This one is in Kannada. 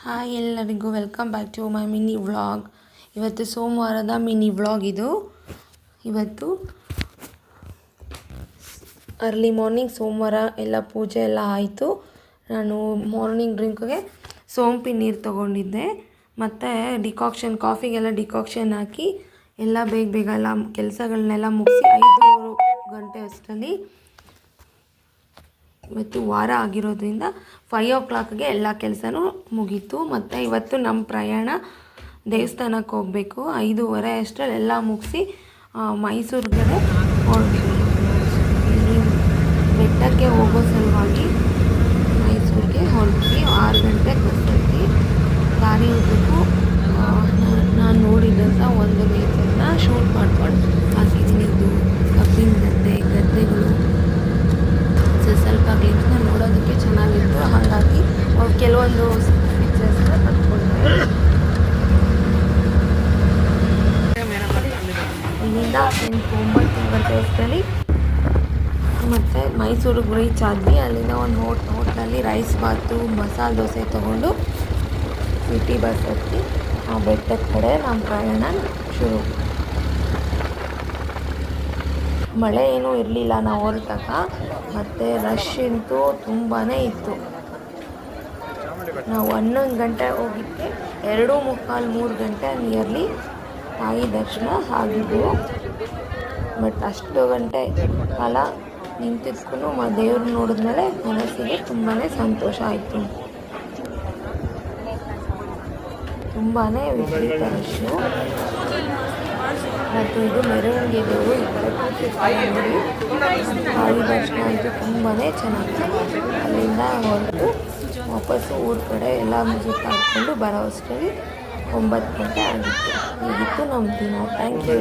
ಹಾಯ್ ಎಲ್ಲರಿಗೂ welcome back to my mini vlog. ಇವತ್ತು ಸೋಮವಾರದ ಮಿನಿ ವ್ಲಾಗ್ ಇದು. ಇವತ್ತು ಅರ್ಲಿ ಮಾರ್ನಿಂಗ್ ಸೋಮವಾರ ಎಲ್ಲ ಪೂಜೆ ಎಲ್ಲ ಆಯಿತು. ನಾನು ಮಾರ್ನಿಂಗ್ ಡ್ರಿಂಕ್ಗೆ ಸೋಂಪಿ ನೀರು ತೊಗೊಂಡಿದ್ದೆ ಮತ್ತು ಡಿಕಾಕ್ಷನ್ ಕಾಫಿಗೆಲ್ಲ ಡಿಕಾಕ್ಷನ್ ಹಾಕಿ ಎಲ್ಲ ಬೇಗ ಎಲ್ಲ ಕೆಲಸಗಳನ್ನೆಲ್ಲ ಮುಗಿಸಿ 5 ಗಂಟೆ ಅಷ್ಟರಲ್ಲಿ ಇವತ್ತು ವಾರ ಆಗಿರೋದ್ರಿಂದ 5 o'clockಗೆ ಎಲ್ಲ ಕೆಲಸನೂ ಮುಗೀತು. ಮತ್ತು ಇವತ್ತು ನಮ್ಮ ಪ್ರಯಾಣ ದೇವಸ್ಥಾನಕ್ಕೆ ಹೋಗಬೇಕು. 5:30 ಅಷ್ಟರಲ್ಲಿ ಎಲ್ಲ ಮುಗಿಸಿ ಮೈಸೂರಿಗೆ ಹೊರಡ್ತೀವಿ. ಇಲ್ಲಿ ಬೆಟ್ಟಕ್ಕೆ ಹೋಗೋ ಸಲುವಾಗಿ ಮೈಸೂರಿಗೆ ಹೊರಡ್ತೀವಿ. 6 ಗಂಟೆಗೆ ಬರ್ತೈತಿ. ದಾರಿ ಉದ್ದಕ್ಕೂ ನಾನು ನೋಡಿದಂಥ ಒಂದು ನೇಚರ್ನ ಶೂಟ್ ಮಾಡ್ಕೊಂಡು ಹಾಕಿದ್ದೀನಿ. ಇದು ಕಬ್ಬಿನ ಗದ್ದೆಗಳು ಸ್ವಲ್ಪ ಗ್ಲಿಮ್ಸ್ನ ನೋಡೋದಕ್ಕೆ ಚೆನ್ನಾಗಿತ್ತು. ಹಾಗಾಗಿ ಕೆಲವೊಂದು ಪಿಕ್ಚರ್ಸ್ನ ತಗೊಂಡ್ವಿ. ಇಲ್ಲಿಂದ 9 ಗಂಟೆ ಅಷ್ಟರಲ್ಲಿ ಮತ್ತು ಮೈಸೂರಿಗೆ ರೀಚ್ ಆದ್ವಿ. ಅಲ್ಲಿಂದ ಒಂದು ಹೋಟ್ಲಲ್ಲಿ ರೈಸ್ ಬಾತು ಮಸಾಲೆ ದೋಸೆ ತೊಗೊಂಡು ಸಿಟಿ ಬಸ್ ಹತ್ತಿ ಆ ಬೆಟ್ಟದ ಕಡೆ ನಮ್ಮ ಪ್ರಯಾಣ ಶುರು. ಮಳೆ ಏನೂ ಇರಲಿಲ್ಲ ನಾವು ಹೊರಟಾಗ. ಮತ್ತು ರಶ್ ಅಂತೂ ತುಂಬಾ ಇತ್ತು. ನಾವು 11 ಗಂಟೆ ಹೋಗಿದ್ದಕ್ಕೆ 2:45-3 ಗಂಟೆ ನಿಯರ್ಲಿ ತಾಯಿ ದರ್ಶನ ಆಗಿದ್ದವು. ಬಟ್ ಅಷ್ಟು ಗಂಟೆ ಕಾಲ ನಿಂತಿದ್ದಕ್ಕೂ ದೇವ್ರು ನೋಡಿದ್ಮೇಲೆ ಮನಸ್ಸಿಗೆ ತುಂಬಾ ಸಂತೋಷ ಆಯಿತು. ತುಂಬಾ ವಿಪರೀತ ರಶ್ಶು. ಮತ್ತು ಇದು ಮೆರವಣಿಗೆ ದೇವರು ಈ ಕಡೆ ನೋಡಿ. ತಾಯಿ ದರ್ಶನ ಅಂತೂ ತುಂಬಾ ಚೆನ್ನಾಗಿತ್ತು. ಅಲ್ಲಿಂದ ಹೊರಟು ವಾಪಸ್ಸು ಊರ ಕಡೆ ಎಲ್ಲ ಸುತ್ತಾಡ್ಕೊಂಡು ಬರೋ ಅಷ್ಟರಲ್ಲಿ 9 ಗಂಟೆ ಆಗಿತ್ತು. ಹೀಗಿತ್ತು ನಮ್ಮ ದಿನ. Thank you.